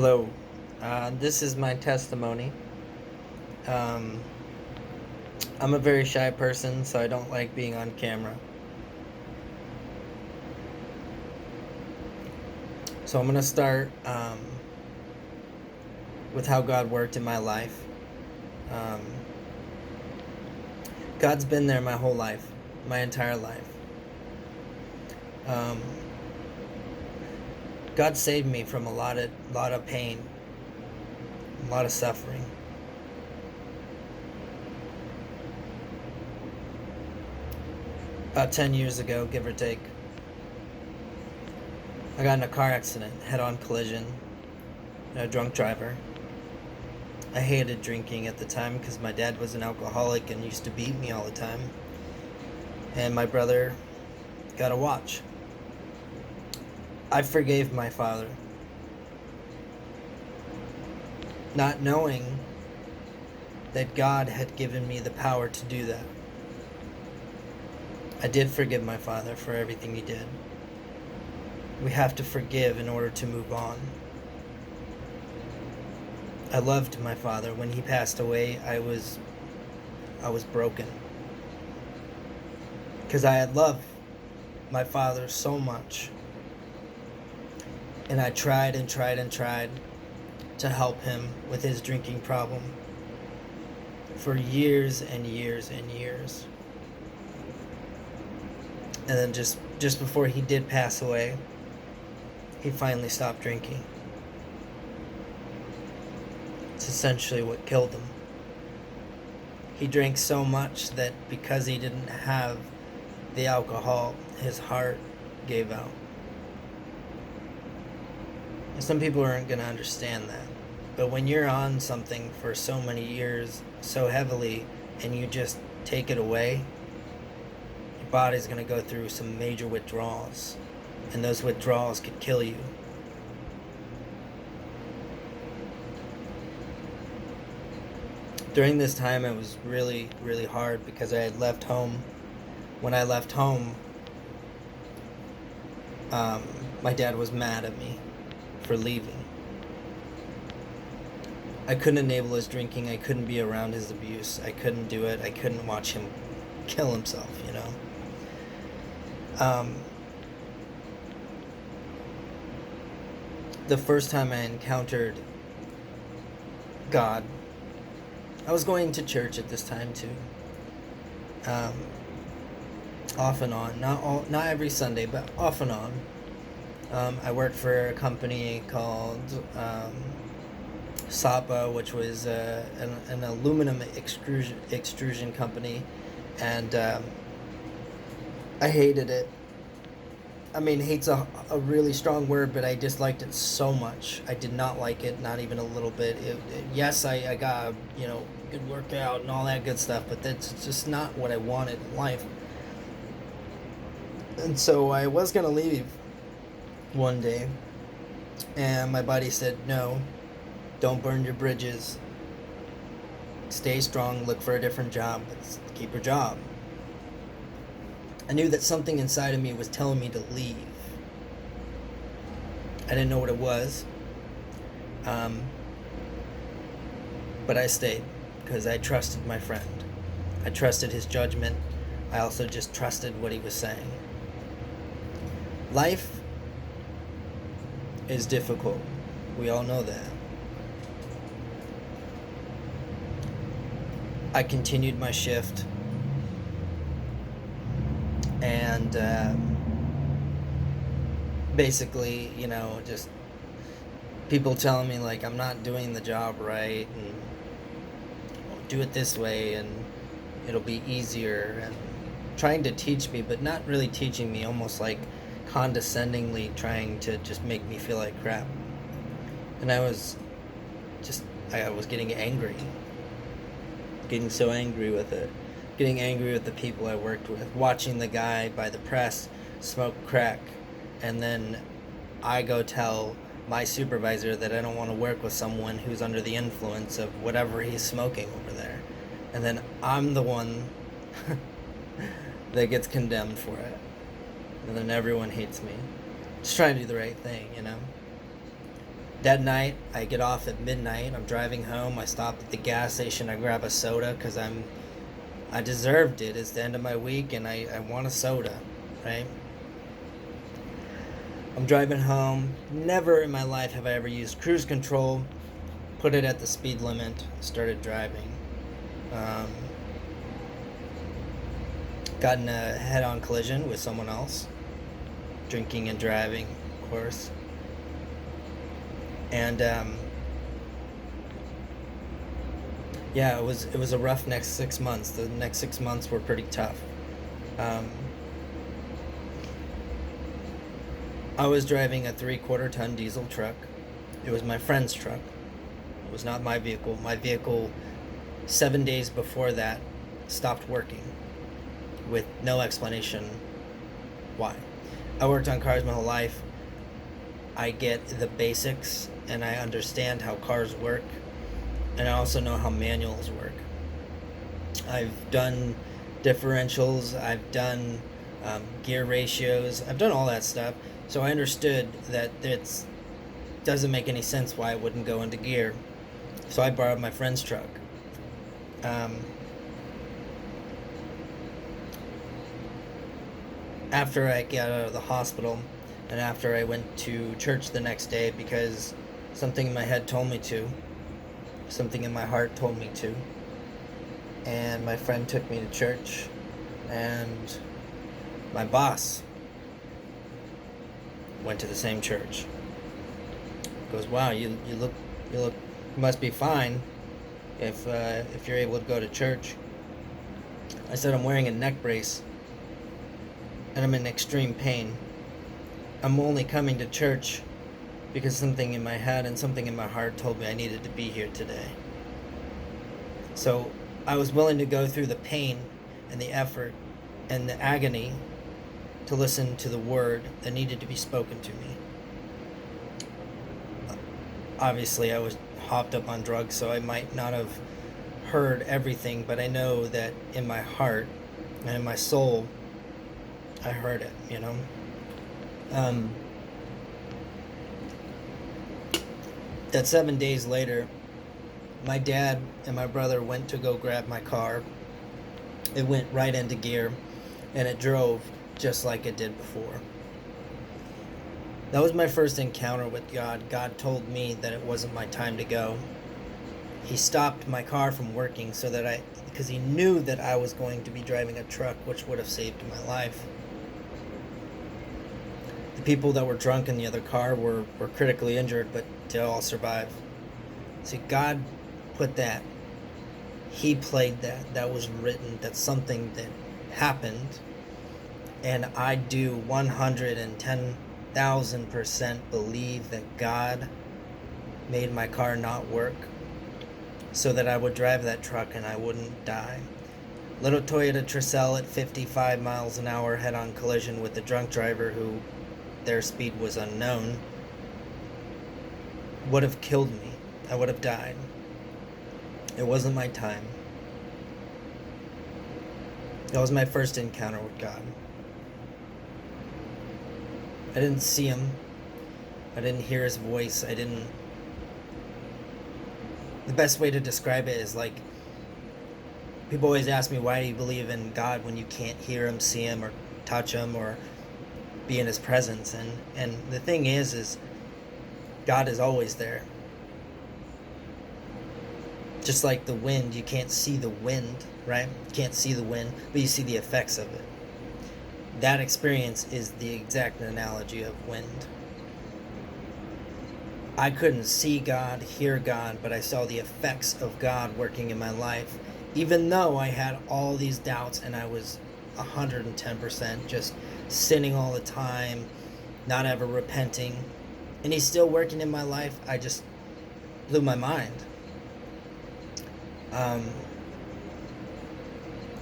Hello. This is my testimony. Um, I'm a very shy person, so I don't like being on camera. So I'm going to start with how God worked in my life. Um, God's been there my whole life, my entire life. Um, God saved me from a lot of pain, a lot of suffering. About 10 years ago, give or take, I got in a car accident, head-on collision, a drunk driver. I hated drinking at the time because my dad was an alcoholic and used to beat me all the time. And my brother got a watch. I forgave my father, not knowing that God had given me the power to do that. I did forgive my father for everything he did. We have to forgive in order to move on. I loved my father. When he passed away, I was broken. Because I had loved my father so much. And I tried and tried and tried to help him with his drinking problem for years and years and years. And then just before he did pass away, he finally stopped drinking. It's essentially what killed him. He drank so much that because he didn't have the alcohol, his heart gave out. And some people aren't going to understand that. But when you're on something for so many years, so heavily, and you just take it away, your body's going to go through some major withdrawals. And those withdrawals could kill you. During this time, it was really, really hard because I had left home. When I left home, my dad was mad at me for leaving. I couldn't enable his drinking. I couldn't be around his abuse. I couldn't do it. I couldn't watch him kill himself, you know. The first time I encountered God, I was going to church at this time too. Off and on, not every Sunday, but off and on. I worked for a company called Sapa, which was an aluminum extrusion company, and I hated it. I mean, hate's a really strong word, but I disliked it so much. I did not like it, not even a little bit. Yes, I got, good workout and all that good stuff, but that's just not what I wanted in life. And so I was going to leave one day, and my buddy said, no, don't burn your bridges. Stay strong, look for a different job, but keep your job. I knew that something inside of me was telling me to leave. I didn't know what it was. But I stayed because I trusted my friend. I trusted his judgment. I also just trusted what he was saying. Life is difficult. We all know that. I continued my shift. And basically, just people telling me like I'm not doing the job right, and do it this way and it'll be easier, and trying to teach me, but not really teaching me, almost like condescendingly trying to just make me feel like crap. And I was getting angry, getting so angry with it. Getting angry with the people I worked with, watching the guy by the press smoke crack, and then I go tell my supervisor that I don't want to work with someone who's under the influence of whatever he's smoking over there. And then I'm the one that gets condemned for it. And then everyone hates me. Just trying to do the right thing, That night, I get off at midnight. I'm driving home. I stop at the gas station. I grab a soda because I deserved it. It's the end of my week, and I want a soda, right? I'm driving home. Never in my life have I ever used cruise control. Put it at the speed limit. Started driving. Um, got in a head-on collision with someone else. Drinking and driving, of course. And yeah, it was a rough next 6 months. The next 6 months were pretty tough. Um, I was driving a 3/4 ton diesel truck. It was my friend's truck. It was not my vehicle. My vehicle, 7 days before that, stopped working with no explanation why. I worked on cars my whole life. I get the basics and I understand how cars work, and I also know how manuals work. I've done differentials, I've done gear ratios, I've done all that stuff. So I understood that it doesn't make any sense why it wouldn't go into gear. So I borrowed my friend's truck. After I got out of the hospital, and after I went to church the next day because something in my head told me to, something in my heart told me to, and my friend took me to church, and my boss went to the same church. Goes, wow, you look, you must be fine if you're able to go to church. I said, I'm wearing a neck brace, and I'm in extreme pain. I'm only coming to church because something in my head and something in my heart told me I needed to be here today. So I was willing to go through the pain and the effort and the agony to listen to the word that needed to be spoken to me. Obviously, I was hopped up on drugs, so I might not have heard everything, but I know that in my heart and in my soul, I heard it, you know? That 7 days later, my dad and my brother went to go grab my car. It went right into gear, and it drove just like it did before. That was my first encounter with God. God told me that it wasn't my time to go. He stopped my car from working because he knew that I was going to be driving a truck, which would have saved my life. The people that were drunk in the other car were critically injured, but they all survived. See, God put that. He played that. That was written. That's something that happened. And I do 110,000% believe that God made my car not work so that I would drive that truck and I wouldn't die. Little Toyota Tercel at 55 miles an hour head-on collision with a drunk driver who their speed was unknown would have killed me. I would have died. It wasn't my time. That was my first encounter with God. I didn't see him. I didn't hear his voice. The best way to describe it is like, people always ask me, why do you believe in God when you can't hear him, see him, or touch him, or be in his presence? And the thing is God is always there. Just like the wind, you can't see the wind, right? You can't see the wind, but you see the effects of it. That experience is the exact analogy of wind. I couldn't see God, hear God, but I saw the effects of God working in my life, even though I had all these doubts and I was 110% just sinning all the time, not ever repenting. And he's still working in my life. I just blew my mind.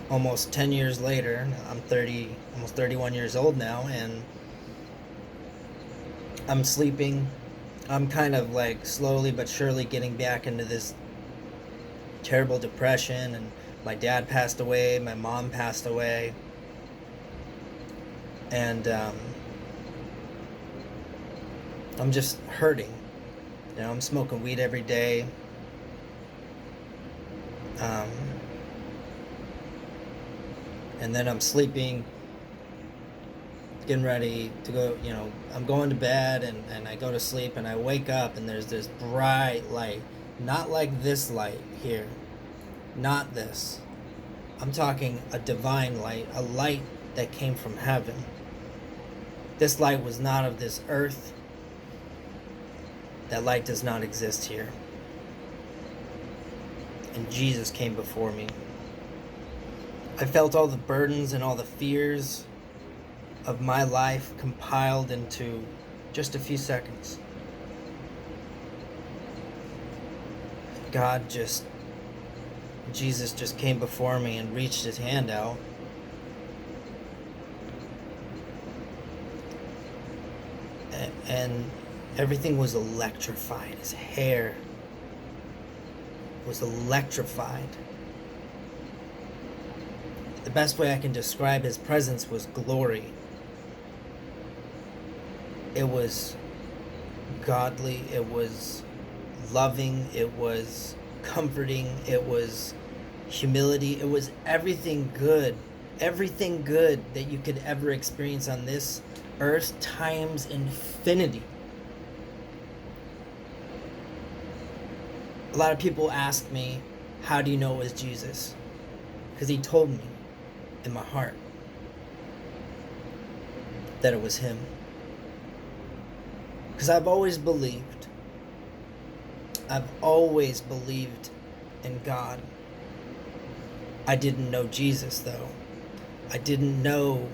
Almost 10 years later, I'm almost 31 years old now, and I'm sleeping. I'm kind of like slowly but surely getting back into this terrible depression, and my dad passed away, my mom passed away, and I'm just hurting. I'm smoking weed every day. Um, and then I'm sleeping, getting ready to go, I'm going to bed, and I go to sleep, and I wake up, and there's this bright light. Not like this light here. Not this. I'm talking a divine light, a light that came from heaven. This light was not of this earth. That light does not exist here. And Jesus came before me. I felt all the burdens and all the fears of my life compiled into just a few seconds. Jesus just came before me and reached his hand out. And everything was electrified. His hair was electrified. The best way I can describe his presence was glory. It was godly, it was loving, it was comforting, it was humility, it was everything good that you could ever experience on this earth times infinity. A lot of people ask me, how do you know it was Jesus? Because he told me in my heart that it was him. Because I've always believed in God. I didn't know Jesus, though. I didn't know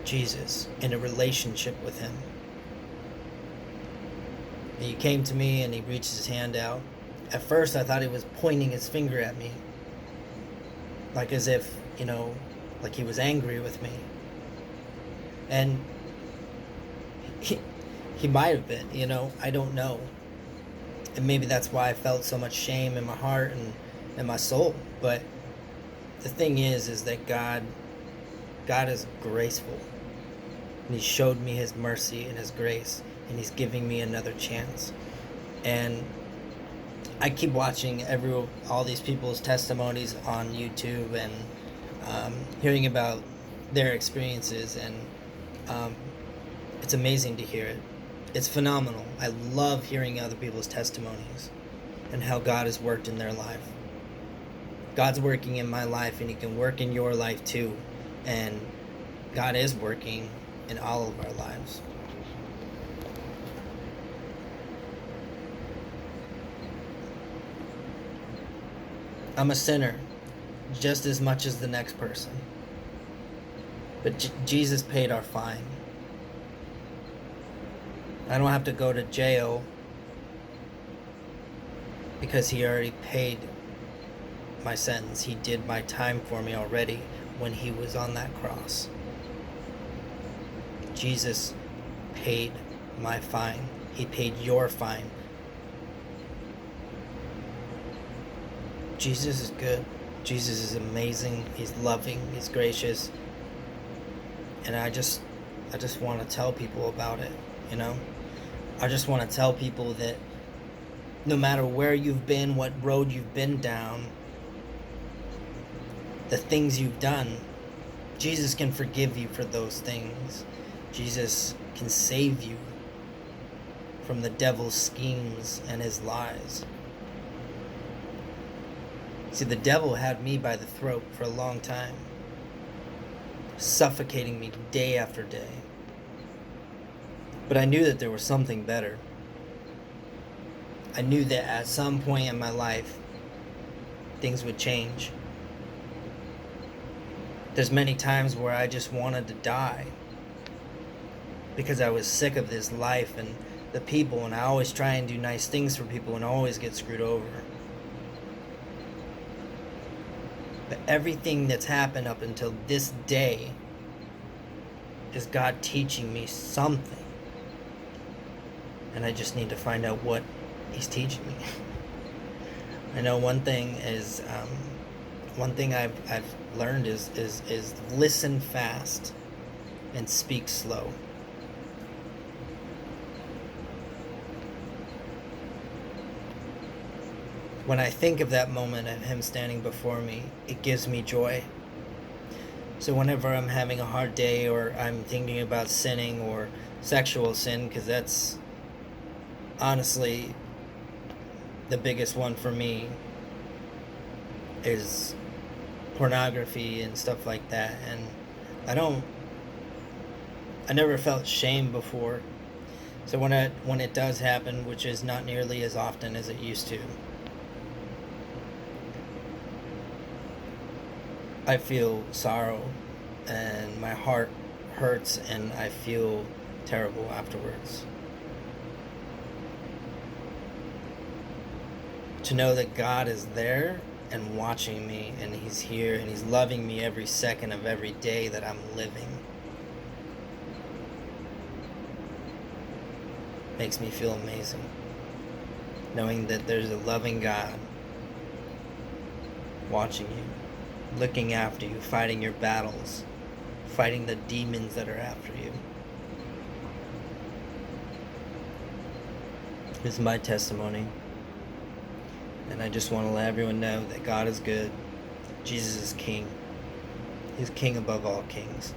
Jesus in a relationship with him. He came to me and he reached his hand out. At first I thought he was pointing his finger at me, like as if, like he was angry with me. And he might have been, I don't know. And maybe that's why I felt so much shame in my heart and my soul. But the thing is that God is graceful. And he showed me his mercy and his grace. And he's giving me another chance. And I keep watching all these people's testimonies on YouTube and hearing about their experiences. And it's amazing to hear it. It's phenomenal. I love hearing other people's testimonies and how God has worked in their life. God's working in my life, and he can work in your life too. And God is working in all of our lives. I'm a sinner just as much as the next person. But Jesus paid our fine. I don't have to go to jail because he already paid my sentence. He did my time for me already when he was on that cross. Jesus paid my fine. He paid your fine. Jesus is good. Jesus is amazing. He's loving. He's gracious. And I just want to tell people about it, I just want to tell people that no matter where you've been, what road you've been down, the things you've done, Jesus can forgive you for those things. Jesus can save you from the devil's schemes and his lies. See, the devil had me by the throat for a long time, suffocating me day after day. But I knew that there was something better. I knew that at some point in my life, things would change. There's many times where I just wanted to die because I was sick of this life and the people, and I always try and do nice things for people and always get screwed over. But everything that's happened up until this day is God teaching me something. And I just need to find out what he's teaching me. I know one thing I've learned is listen fast and speak slow. when I think of that moment of him standing before me, it gives me joy. So whenever I'm having a hard day or I'm thinking about sinning or sexual sin, because that's honestly the biggest one for me, is pornography and stuff like that. And I don't, I never felt shame before. So when it does happen, which is not nearly as often as it used to, I feel sorrow and my heart hurts and I feel terrible afterwards. To know that God is there and watching me and He's here and He's loving me every second of every day that I'm living makes me feel amazing. Knowing that there's a loving God watching you, looking after you, fighting your battles, fighting the demons that are after you. This is my testimony. And I just want to let everyone know that God is good. Jesus is King. He's King above all kings.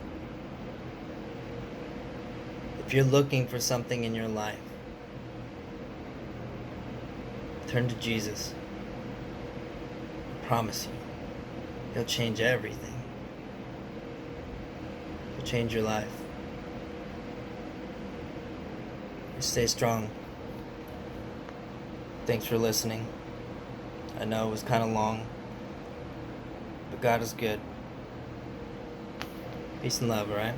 If you're looking for something in your life, turn to Jesus. I promise you, He'll change everything. He'll change your life. Just stay strong. Thanks for listening. I know it was kind of long, but God is good. Peace and love, alright?